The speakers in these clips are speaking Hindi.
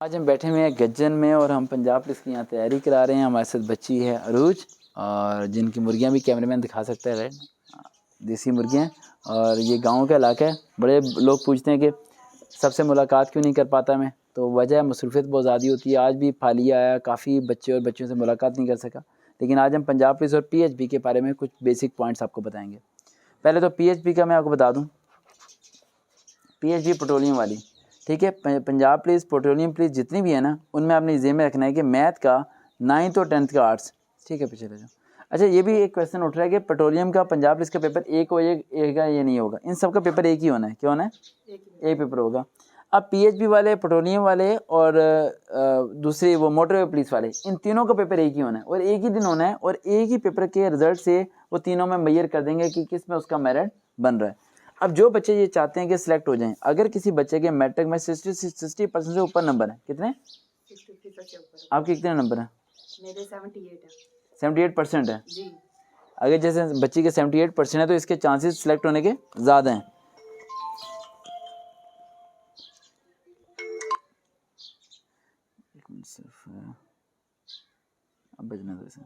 आज हम बैठे हुए हैं गज्जन में और हम पंजाब पुलिस की यहाँ तैयारी करा रहे हैं। हमारे साथ बच्ची है अरूज और जिनकी मुर्गियाँ भी कैमरामैन दिखा सकता है, राइट, देसी मुर्गियाँ। और ये गांव का इलाका है। बड़े लोग पूछते हैं कि सबसे मुलाकात क्यों नहीं कर पाता मैं, तो वजह मसरूफियत बहुत ज़्यादा होती है। आज भी फालिया आया, काफ़ी बच्चे और बच्चों से मुलाकात नहीं कर सका, लेकिन आज हम पंजाब पुलिस और PHB के बारे में कुछ बेसिक पॉइंट्स आपको बताएँगे। पहले तो PHB का मैं आपको बता दूँ, PHB पेट्रोलियम वाली, ठीक है। पंजाब पुलिस, पेट्रोलियम पुलिस जितनी भी है ना, उनमें आपने जेब में रखना है कि मैथ का 9th और 10th का आर्ट्स, ठीक है। पीछे ले जाओ। अच्छा, ये भी एक क्वेश्चन उठ रहा है कि पेट्रोलियम का पंजाब पुलिस का पेपर एक होगा ये नहीं होगा। इन सब का पेपर एक ही होना है। क्या होना है? एक पेपर होगा। अब PHB वाले, पेट्रोलियम वाले और दूसरे वो मोटर पुलिस वाले, इन तीनों का पेपर एक ही होना है और एक ही दिन होना है। और एक ही पेपर के रिजल्ट से वो तीनों में मेजर कर देंगे कि किस में उसका मेरिट बन रहा है। अब जो बच्चे ये चाहते हैं कि सिलेक्ट हो जाएं, अगर किसी बच्चे के मैट्रिक में 60% से ऊपर नंबर है, कितने? 60% आपके कितने नंबर हैं? मेरे 78 है। 78% है जी। अगर जैसे बच्ची के 78% है तो इसके चांसेस सिलेक्ट होने के ज़्यादा हैं। अब बजना जैसे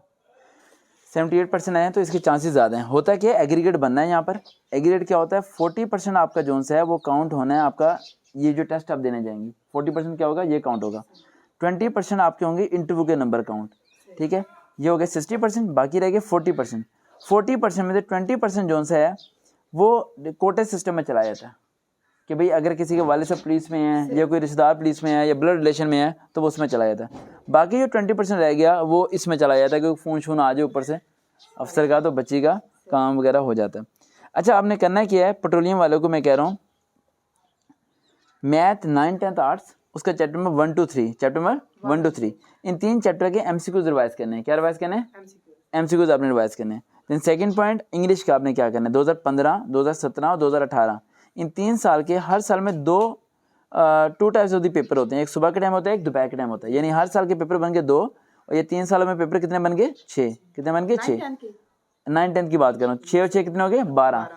78% आए हैं तो इसके चांसेस ज़्यादा हैं। होता क्या है, एग्रीगेट बनना है यहाँ पर। एग्रीगेट क्या होता है? 40% आपका जोन सा है वो काउंट होना है। आपका ये जो टेस्ट आप देने जाएंगी 40% क्या होगा? ये काउंट होगा। 20% आपके होंगे इंटरव्यू के नंबर काउंट, ठीक है। ये हो गया 60%, बाकी रह गए 40%। 40% में से 20% जोन सा है वो कोटे सिस्टम में चलाया जाता है कि भाई अगर किसी के वालिद साहब पुलिस में है या कोई रिश्तेदार पुलिस में है या ब्लड रिलेशन में है तो वो उसमें चला जाता है। बाकी जो 20% रह गया वो इसमें चला जाता है क्योंकि फ़ोन शून आ जाए ऊपर से अफसर का तो बच्ची का काम वगैरह हो जाता है। अच्छा, आपने करना क्या है, पेट्रोलियम वालों को मैं कह रहा हूँ, मैथ 9th 10th आर्ट्स उसका chapter number 1 to 3, chapter number 1 to 3, in 3 chapter के MCQs रिवाइज करने हैं। क्या रिवाइज करने हैं? MCQs आपने रिवाइज करने हैं। देन सेकंड पॉइंट, इंग्लिश का आपने क्या करना है, 2015, 2017 और 2018, इन 3 साल के हर साल में two types of the paper होते हैं। एक सुबह के टाइम होता है, एक दोपहर के टाइम होता है। यानी हर साल के पेपर बन गए 2 और ये 3 सालों में पेपर कितने बन गए? 6। कितने बन गए? 6। 9 10 की बात कर रहा हूँ। 6 और 6 कितने हो गए? 12।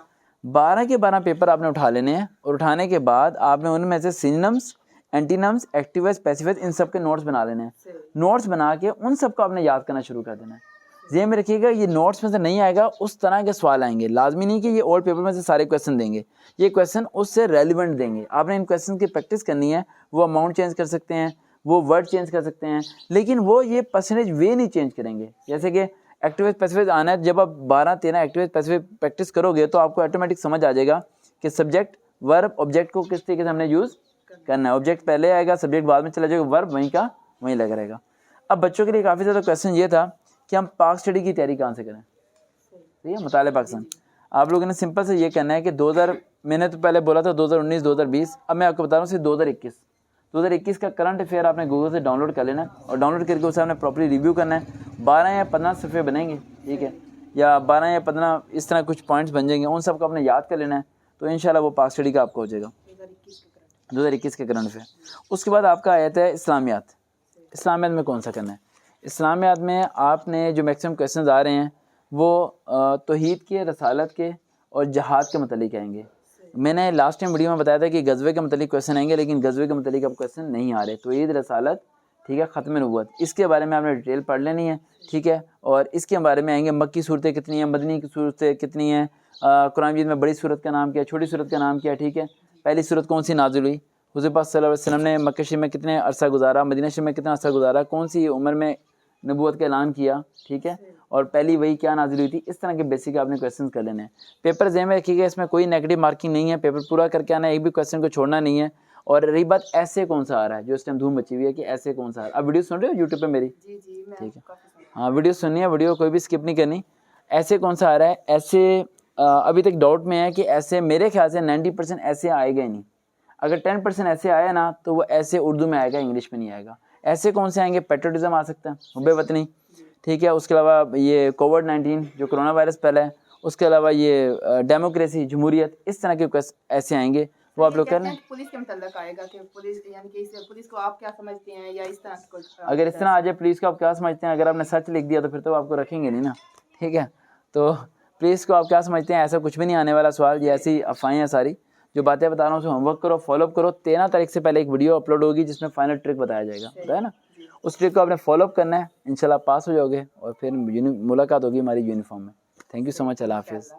12 के 12 पेपर आपने उठा लेने हैं और उठाने के बाद आपने उनमें से सिनोनिम्स, एंटीनम्स, एक्टिव, स्पेसिफिक, इन सब के नोट्स बना लेने हैं। नोट्स बना के उन सब को आपने याद करना शुरू कर देना है। जेब में रखिएगा, ये नोट्स में से नहीं आएगा, उस तरह के सवाल आएंगे। लाजमी नहीं कि ये ओल्ड पेपर में से सारे क्वेश्चन देंगे, ये क्वेश्चन उससे रेलिवेंट देंगे। आपने इन क्वेश्चन की प्रैक्टिस करनी है। वो अमाउंट चेंज कर सकते हैं, वो वर्ड चेंज कर सकते हैं, लेकिन वो ये परसेंटेज वे नहीं चेंज करेंगे। जैसे कि एक्टिव स्पेसिफिक आना है, जब आप 12-13 एक्टिव स्पेसिफिक प्रैक्टिस करोगे तो आपको ऑटोमेटिक समझ आ जाएगा कि सब्जेक्ट, वर्ब, ऑब्जेक्ट को किस तरीके से हमने यूज़ करना है। ऑब्जेक्ट पहले आएगा, सब्जेक्ट बाद में चला जाएगा, वर्ब वहीं का वहीं लगा रहेगा। अब बच्चों के लिए काफ़ी ज़्यादा क्वेश्चन ये था कि हम पाक स्टडी की तैयारी कहाँ से करें, ठीक है, मुताले पाकिस्तान। आप लोगों ने सिंपल से ये करना है कि 2000, मैंने तो पहले बोला था 2019 2020, अब मैं आपको बता रहा हूँ सिर्फ 2021 का करंट अफेयर आपने गूगल से डाउनलोड कर लेना और डाउनलोड करके उसे आपने प्रॉपर्ली रिव्यू करना है। 12 या 15 सफ़े बनेंगे, ठीक है, या 12 या 15 इस तरह कुछ पॉइंट्स बन जाएंगे, उन सब को आपने याद कर लेना है। तो इंशाल्लाह वो पाक स्टडी का आपको हो जाएगा 2021 के करंट अफेयर। उसके बाद आपका आयत है इस्लामियात। इस्लामियात में कौन सा करना है? इस्लामियात में आपने जो मैक्सिमम क्वेश्चन आ रहे हैं वो तौहीद के, रसालत के और जहाद के मतलब आएंगे। मैंने लास्ट टाइम वीडियो में बताया था कि गज़वे के मतलब क्वेश्चन आएंगे, लेकिन गज़वे के मतलब अब क्वेश्चन नहीं आ रहे। तौहीद, रसालत, ठीक है, ख़त्म नबूवत, इसके बारे में आपने डिटेल पढ़ लेनी है, ठीक है। और इसके बारे में आएंगे मक्की सूरतें कितनी हैं, मदनी की सूरतें कितनी हैं, कुरान मजीद में बड़ी सूरत का नाम क्या है, छोटी सूरत का नाम क्या है, ठीक है। पहली सूरत कौन सी नाज़िल हुई, हुज़ूर पाक सल्लल्लाहु अलैहि वसल्लम ने मक्का शरीफ में कितने अरसा गुजारा, मदीना शरीफ में कितना अरसा गुजारा, कौन सी उम्र में नबूवत का ऐलान किया, ठीक है, और पहली वही क्या नाजिल हुई थी। इस तरह के बेसिक आपने क्वेश्चन कर लेने हैं। पेपर जेब में रखिएगा, इसमें कोई नेगेटिव मार्किंग नहीं है, पेपर पूरा करके आना है, एक भी क्वेश्चन को छोड़ना नहीं है। और रही बात ऐसे कौन सा आ रहा है, जो इस टाइम धूम मची हुई है कि ऐसे कौन सा आ रहा है। अब वीडियो सुन रहे हो यूट्यूब पे मेरी? ठीक है, हाँ, वीडियो सुननी है, वीडियो कोई भी स्किप नहीं करनी। ऐसे कौन सा आ रहा है, ऐसे अभी तक डाउट में है कि ऐसे मेरे ख्याल से 90% ऐसे आएगा ही नहीं। अगर 10% ऐसे आया ना तो वो ऐसे उर्दू में आएगा, इंग्लिश में नहीं आएगा। ऐसे कौन से आएंगे, पेट्रोटिज्म आ सकता है, हुब्बे वतनी, ठीक है। उसके अलावा ये कोविड-19 जो कोरोना वायरस फैला है, उसके अलावा ये डेमोक्रेसी, जमहूरियत, इस तरह के ऐसे आएंगे, वो आप लोग कर लें। पुलिस के मतलब आएगा कि पुलिस, यानी कि पुलिस को आप क्या समझते हैं, या इस तरह कुछ। अगर इस तरह आ जाए पुलिस को आप क्या समझते हैं, अगर आपने सच लिख दिया तो फिर तो आपको रखेंगे नहीं ना, ठीक है। तो पुलिस को आप क्या समझते हैं, ऐसा कुछ भी नहीं आने वाला सवाल, ये ऐसी अफवाहें हैं सारी। जो बातें बता रहा हूँ उसे होमवर्क करो, फॉलो अप करो। 13 तारीख से पहले एक वीडियो अपलोड होगी जिसमें फाइनल ट्रिक बताया जाएगा, पता है ना। उस ट्रिक को आपने फॉलो अप करना है, इंशाल्लाह पास हो जाओगे और फिर मुलाकात होगी हमारी यूनिफॉर्म में। थैंक यू सो मच, अल्लाह हाफिज़।